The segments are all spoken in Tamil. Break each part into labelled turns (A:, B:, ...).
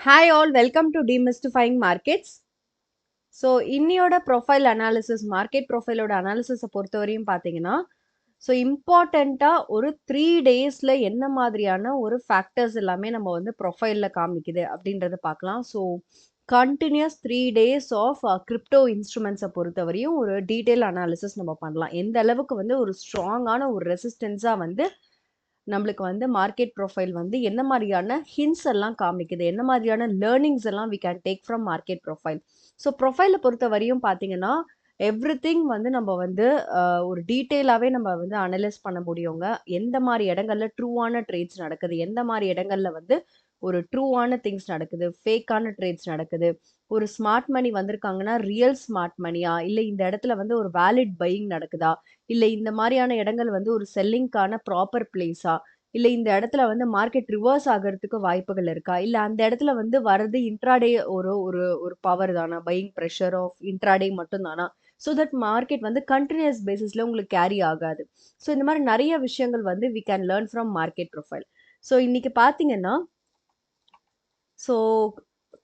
A: Hi all, welcome to Demystifying Markets. So இன்னியோட ப்ரொஃபைல் அனாலிசிஸ் மார்க்கெட் ப்ரொஃபைலோட அனாலிசிஸை பொறுத்த வரையும் பார்த்தீங்கன்னா ஸோ இம்பார்ட்டண்ட்டாக ஒரு 3 டேஸில் என்ன மாதிரியான ஒரு ஃபேக்டர்ஸ் எல்லாமே நம்ம வந்து ப்ரொஃபைலில் காமிக்குது அப்படின்றத பார்க்கலாம். So continuous 3 days of crypto இன்ஸ்ட்ருமெண்ட்ஸை பொறுத்தவரையும் ஒரு டீட்டெயில் அனாலிசிஸ் நம்ம பண்ணலாம். எந்த அளவுக்கு வந்து ஒரு ஸ்ட்ராங்கான ஒரு ரெசிஸ்டன்ஸாக வந்து நம்மளுக்கு வந்து மார்க்கெட் ப்ரொஃபைல் வந்து என்ன மாதிரியான ஹிண்ட்ஸ் எல்லாம் காமிக்குது, என்ன மாதிரியான லேர்னிங்ஸ் எல்லாம் we can take from market profile. So ப்ரொஃபைலை பொறுத்த வரையும் பார்த்தீங்கன்னா எவ்ரிதிங் வந்து நம்ம வந்து ஒரு டீட்டெயிலாகவே நம்ம வந்து அனலைஸ் பண்ண முடியுங்க. எந்த மாதிரி இடங்கள்ல ட்ரூவான ட்ரேட்ஸ் நடக்குது, எந்த மாதிரி இடங்கள்ல வந்து ஒரு ட்ரூவான திங்ஸ் நடக்குது, ஃபேக்கான ட்ரேட்ஸ் நடக்குது, ஒரு ஸ்மார்ட் மணி வந்திருக்காங்கன்னா ரியல் ஸ்மார்ட் மணியா, இல்லை இந்த இடத்துல வந்து ஒரு வேலிட் பையிங் நடக்குதா, இல்லை இந்த மாதிரியான இடங்கள் வந்து ஒரு செல்லிங்க்கான ப்ராப்பர் பிளேஸா, இல்லை இந்த இடத்துல வந்து மார்க்கெட் ரிவர்ஸ் ஆகிறதுக்கு வாய்ப்புகள் இருக்கா, இல்லை அந்த இடத்துல வந்து வரது இன்ட்ராடே ஒரு ஒரு ஒரு பவர் தானா, பையிங் ப்ரெஷர் ஆஃப் இன்ட்ராடே மட்டும் தானா, ஸோ தட் மார்க்கெட் வந்து கண்டினியூஸ் பேசிஸில் உங்களுக்கு கேரி ஆகாது. ஸோ இந்த மாதிரி நிறைய விஷயங்கள் வந்து we can learn from market profile. So இன்னைக்கு பார்த்தீங்கன்னா ஸோ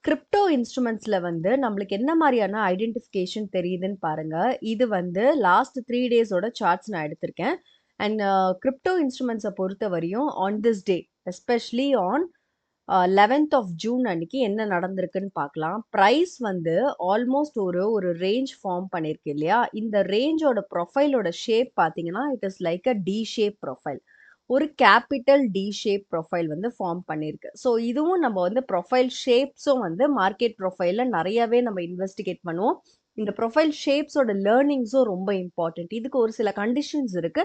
A: கிரிப்டோ இன்ஸ்ட்ருமெண்ட்ஸில் வந்து நம்மளுக்கு என்ன மாதிரியான ஐடென்டிஃபிகேஷன் தெரியுதுன்னு பாருங்க. இது வந்து லாஸ்ட் 3 டேஸோட சார்ட்ஸ் நான் எடுத்திருக்கேன். அண்ட் கிரிப்டோ இன்ஸ்ட்ருமெண்ட்ஸை பொறுத்த வரையும் on this day especially on 11th of June அன்னைக்கு என்ன நடந்திருக்குன்னு பார்க்கலாம். ப்ரைஸ் வந்து ஆல்மோஸ்ட் ஒரு ஒரு ரேஞ்ச் ஃபார்ம் பண்ணியிருக்கு இல்லையா? இந்த ரேஞ்சோட ப்ரொஃபைலோட ஷேப் பார்த்தீங்கன்னா it is like a T shape profile. ஒரு கேபிட்டல் டி ஷேப் ப்ரொஃபைல் வந்து ஃபார்ம் பண்ணியிருக்கு. ஸோ இதுவும் நம்ம வந்து ப்ரொஃபைல் ஷேப்ஸும் வந்து மார்க்கெட் ப்ரொஃபைலில் நிறையவே நம்ம இன்வெஸ்டிகேட் பண்ணுவோம். இந்த ப்ரொஃபைல் ஷேப்ஸோட லேர்னிங்ஸும் ரொம்ப இம்பார்ட்டன்ட். இதுக்கு ஒரு சில கண்டிஷன்ஸ் இருக்கு.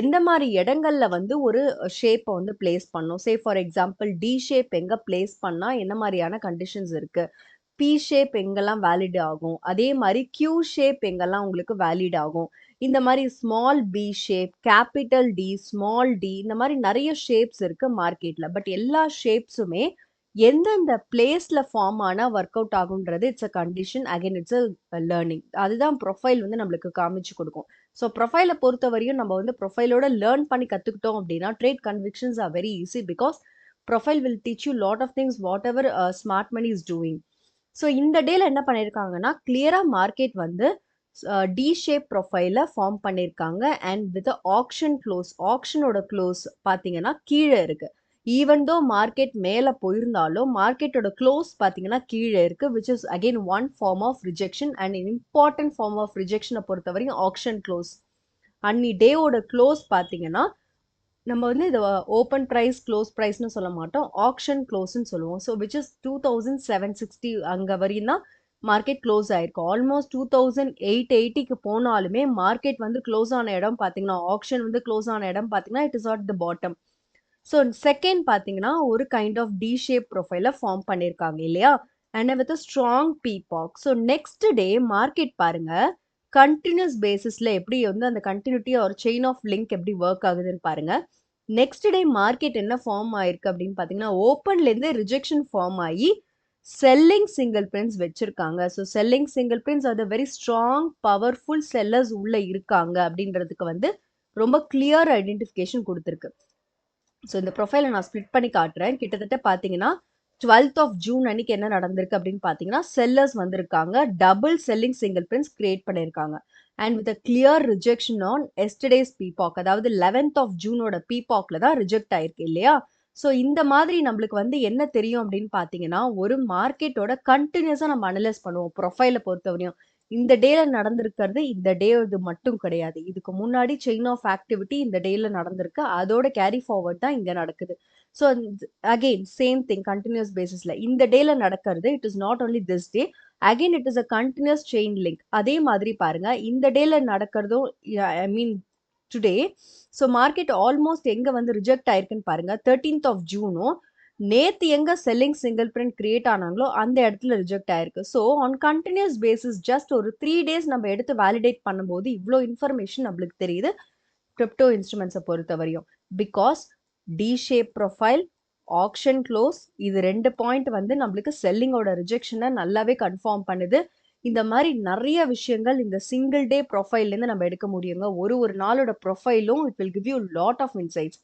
A: எந்த மாதிரி இடங்கள்ல வந்து ஒரு ஷேப்பை வந்து பிளேஸ் பண்ணும். Say for example T shape எங்க பிளேஸ் பண்ணா என்ன மாதிரியான கண்டிஷன்ஸ் இருக்கு, பி ஷேப் எங்கெல்லாம் வேலிட் ஆகும், அதே மாதிரி கியூ ஷேப் எங்கெல்லாம் உங்களுக்கு வேலிட் ஆகும், இந்த மாதிரி small P shape, capital T, small T, இந்த மாதிரி நிறைய ஷேப்ஸ் இருக்கு மார்க்கெட்ல. பட் எல்லா ஷேப்ஸுமே எந்தெந்த பிளேஸ்ல ஃபார்ம் ஆனா ஒர்க் அவுட் ஆகுன்றது it's a condition. Again it's a learning. அதுதான் ப்ரொஃபைல் வந்து நம்மளுக்கு காமிச்சு கொடுக்கும். ஸோ ப்ரொஃபைலை பொறுத்த வரையும் நம்ம வந்து ப்ரொஃபைலோட லேர்ன் பண்ணி கற்றுக்கிட்டோம் அப்படின்னா trade convictions are very easy because profile will teach you lot of things whatever smart money is doing. So இந்த டேல என்ன பண்ணியிருக்காங்கன்னா கிளியராக மார்க்கெட் வந்து டி ஷேப் ப்ரொஃபைல ஃபார்ம் பண்ணியிருக்காங்க. அண்ட் வித் ஆக்ஷன் க்ளோஸ், ஆக்ஷனோட க்ளோஸ் பார்த்தீங்கன்னா கீழே இருக்கு. ஈவன் தோ மார்க்கெட் மேலே போயிருந்தாலும் மார்க்கெட்டோட க்ளோஸ் பார்த்தீங்கன்னா கீழே இருக்கு, which is again one form of rejection and important form of ரிஜெக்ஷனை பொறுத்த வரைக்கும் ஆக்ஷன் க்ளோஸ். அன்னி டேவோட க்ளோஸ் பார்த்தீங்கன்னா நம்ம வந்து இதை ஓப்பன் ப்ரைஸ் க்ளோஸ் ப்ரைஸ்னு சொல்ல மாட்டோம், ஆக்ஷன் க்ளோஸ்ன்னு சொல்லுவோம். ஸோ விச் இஸ் 2760 அங்கே வரையும் தான் மார்க்கெட் க்ளோஸ் ஆயிருக்கு. ஆல்மோஸ்ட் 2880க்கு போனாலுமே மார்க்கெட் வந்து க்ளோஸ் ஆன இடம் பார்த்தீங்கன்னா, ஆக்ஷன் வந்து க்ளோஸ் ஆன இடம் பார்த்தீங்கன்னா it is at the bottom. So second பார்த்தீங்கன்னா ஒரு கைண்ட் ஆஃப் டி ஷேப் ப்ரொஃபைல ஃபார்ம் பண்ணியிருக்காங்க இல்லையா? And with strong pullback. So next day market பாருங்க கண்டினியூஸ் பேசிஸ்ல எப்படி வந்து அந்த கண்டினியூட்டி ஒரு செயின் ஆஃப் லிங்க் எப்படி ஒர்க் ஆகுதுன்னு பாருங்க. நெக்ஸ்ட் டே மார்க்கெட் என்ன ஃபார்ம் ஆயிருக்கு அப்படின்னு பார்த்தீங்கன்னா ஓப்பன்லேருந்து ரிஜெக்ஷன் ஃபார்ம் ஆகி செல்லிங் சிங்கிள் பிரிண்ட்ஸ் வச்சிருக்காங்க. ஸோ செல்லிங் சிங்கிள் பிரிண்ட்ஸ் அது வெரி ஸ்ட்ராங் பவர்ஃபுல் செல்லர்ஸ் உள்ள இருக்காங்க அப்படின்றதுக்கு வந்து ரொம்ப கிளியர் ஐடென்டிஃபிகேஷன் கொடுத்துருக்கு. ஸோ இந்த ப்ரொஃபைலை நான் ஸ்ப்ளிட் பண்ணி காட்டுறேன். கிட்டத்தட்ட பார்த்தீங்கன்னா 12th ஆஃப் ஜூன் அன்னைக்கு என்ன நடந்திருக்கு அப்படின்னு பார்த்தீங்கன்னா செல்லர்ஸ் வந்திருக்காங்க, double selling single prints create பண்ணியிருக்காங்க. And with clear rejection on yesterday's pullback, அதாவது 11th ஆஃப் ஜூனோட பீபாக்ல தான் ரிஜெக்ட் ஆயிருக்கு இல்லையா? ஸோ இந்த மாதிரி நம்மளுக்கு வந்து என்ன தெரியும் அப்படின்னு பார்த்தீங்கன்னா ஒரு மார்க்கெட்டோட கண்டினியூஸாக நம்ம அனலைஸ் பண்ணுவோம் ப்ரொஃபைலை பொறுத்தவரையும். இந்த டேல நடந்திருக்கிறது இந்த டே இது மட்டும் கிடையாது, இதுக்கு முன்னாடி செயின் ஆஃப் ஆக்டிவிட்டி இந்த டேல நடந்திருக்கு, அதோட கேரி ஃபார்வர்ட் தான் இங்க நடக்குது. So again same thing continuous பேசிஸ்ல இந்த டேல நடக்கிறது it is not only this day, again it is a continuous chain link. அதே மாதிரி பாருங்க இந்த டேல நடக்கிறதும் I mean today. So market almost எங்க வந்து ரிஜெக்ட் ஆயிருக்குன்னு பாருங்க 13th ஆஃப் ஜூனும் நேத்து எங்க செல்லிங் சிங்கிள் பிரிண்ட் கிரியேட் ஆனாங்களோ அந்த இடத்துல ரிஜெக்ட் ஆயிருக்கு. So on continuous basis just ஒரு 3 டேஸ் நம்ம எடுத்து வேலிடேட் பண்ணும்போது இவ்வளோ இன்ஃபர்மேஷன் நம்மளுக்கு தெரியுது கிரிப்டோ இன்ஸ்ட்ருமெண்ட்ஸை பொறுத்த வரையும். Because T shape profile, action close, இது 2 பாயிண்ட் வந்து நம்மளுக்கு செல்லிங்கோட ரிஜெக்ஷனை நல்லாவே கன்ஃபார்ம் பண்ணுது. இந்த மாதிரி நிறைய விஷயங்கள் இந்த சிங்கிள் டே ப்ரொஃபைல்லேருந்து நம்ம எடுக்க முடியுங்க. ஒரு ஒரு நாளோட ப்ரொஃபைலும் it will give you lot of insights.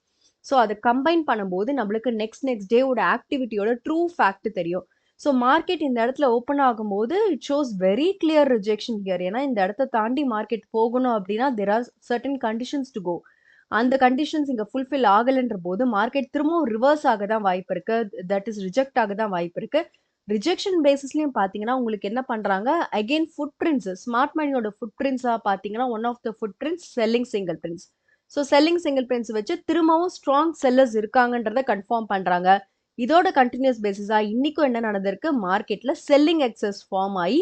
A: So அதை கம்பைன் பண்ணும்போது நம்மளுக்கு நெக்ஸ்ட் டேவோட ஆக்டிவிட்டியோட ட்ரூ ஃபேக்ட் தெரியும். ஸோ மார்க்கெட் இந்த இடத்துல ஓப்பன் ஆகும்போது it shows very clear rejection here. ஏன்னா இந்த இடத்த தாண்டி மார்க்கெட் போகணும் அப்படின்னா there are certain conditions to go. அந்த கண்டிஷன்ஸ் இங்க ஃபுல்ஃபில் ஆகலைன்ற போது மார்க்கெட் திரும்பவும் ரிவர்ஸ் ஆக தான் வாய்ப்பு இருக்கு. தட் இஸ் ரிஜெக்ட் ஆக தான் வாய்ப்பு இருக்கு. ரிஜெக்ஷன் பேசிஸ்லயும் பாத்தீங்கன்னா உங்களுக்கு என்ன பண்றாங்க, அகைன் ஃபுட் பிரிண்ட்ஸ், ஸ்மார்ட் மணியோட ஃபுட் பிரிண்ட்ஸா பாத்தீங்கன்னா one of the footprints selling single prints. So selling single prints வச்சு திரும்பவும் ஸ்ட்ராங் செல்லர்ஸ் இருக்காங்கன்றத கன்ஃபார்ம் பண்றாங்க. இதோட கண்டினியூஸ் பேசிஸா இன்னைக்கும் என்ன நடந்திருக்கு, மார்க்கெட்ல செல்லிங் எக்ஸஸ் ஃபார்ம் ஆகி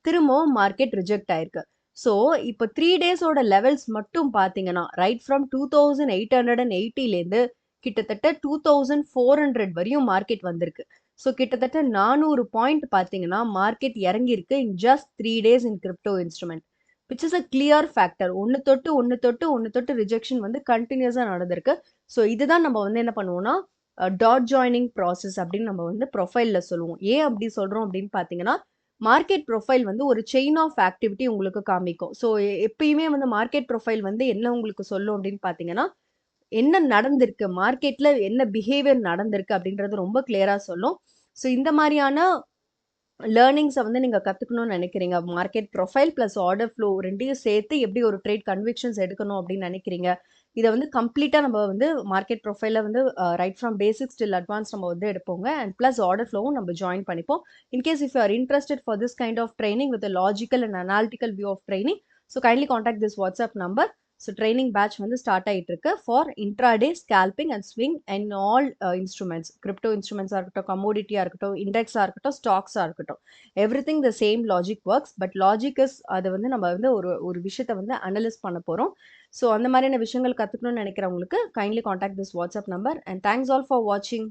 A: திரும்பவும் மார்க்கெட் ரிஜெக்ட் ஆயிருக்கு. ஸோ இப்போ 3 டேஸோட லெவல்ஸ் மட்டும் பார்த்தீங்கன்னா ரைட் ஃப்ரம் 2880லேருந்து கிட்டத்தட்ட 2400 வரையும் மார்க்கெட் வந்திருக்கு. ஸோ கிட்டத்தட்ட 400 பாயிண்ட் பார்த்தீங்கன்னா மார்க்கெட் இறங்கியிருக்கு in just 3 days in crypto instrument, which is a clear factor. ஒன்று தொட்டு ஒன்று தொட்டு ஒன்று தொட்டு ரிஜெக்ஷன் வந்து கண்டினியூஸாக நடந்திருக்கு. ஸோ இதுதான் நம்ம வந்து என்ன பண்ணுவோம்னா டாட் ஜாயினிங் ப்ராசஸ் அப்படின்னு நம்ம வந்து ப்ரொஃபைலில் சொல்லுவோம். ஏன் அப்படி சொல்கிறோம் அப்படின்னு பார்த்தீங்கன்னா மார்க்கெட் ப்ரொஃபைல் வந்து ஒரு செயின் ஆஃப் ஆக்டிவிட்டி உங்களுக்கு காமிக்கும். ஸோ எப்பயுமே வந்து மார்க்கெட் ப்ரொஃபைல் வந்து என்ன உங்களுக்கு சொல்லும் அப்படின்னு பார்த்தீங்கன்னா என்ன நடந்திருக்கு, மார்க்கெட்ல என்ன பிஹேவியர் நடந்திருக்கு அப்படின்றது ரொம்ப கிளியரா சொல்லும். ஸோ இந்த மாதிரியான லேர்னிங்ஸை வந்து நீங்க கத்துக்கணும்னு நினைக்கிறீங்க, market profile plus order flow ரெண்டையும் சேர்த்து எப்படி ஒரு ட்ரேட் கன்விக்ஷன்ஸ் எடுக்கணும் அப்படின்னு நினைக்கிறீங்க, இதை வந்து கம்ப்ளீட்டா நம்ம வந்து மார்க்கெட் ப்ரொஃபைல வந்து right from basics till advance நம்ம வந்து எடுப்போங்க. அண்ட் பிளஸ் ஆர்டர் ஃப்ளோவும் நம்ம ஜாயின் பண்ணிப்போம். In case if you are interested for this kind of training with logical and analytical view of training, so kindly contact this WhatsApp number. So training batch வந்து ஸ்டார்ட் ஆகிட்டு இருக்கு for intraday scalping and swing and all instruments, crypto இன்ஸ்ட்ருமெண்ட்ஸாக இருக்கட்டும், கமோடிட்டியாக இருக்கட்டும், இண்டெக்ஸாக இருக்கட்டும், ஸ்டாக்ஸாக இருக்கட்டும், everything the same logic works. But logic is அதை வந்து நம்ம வந்து ஒரு விஷயத்தை வந்து அனலைஸ் பண்ண போகிறோம். ஸோ அந்த மாதிரியான விஷயங்கள் கற்றுக்கணும்னு நினைக்கிறவங்களுக்கு kindly contact this WhatsApp number. And thanks all for வாட்சிங்.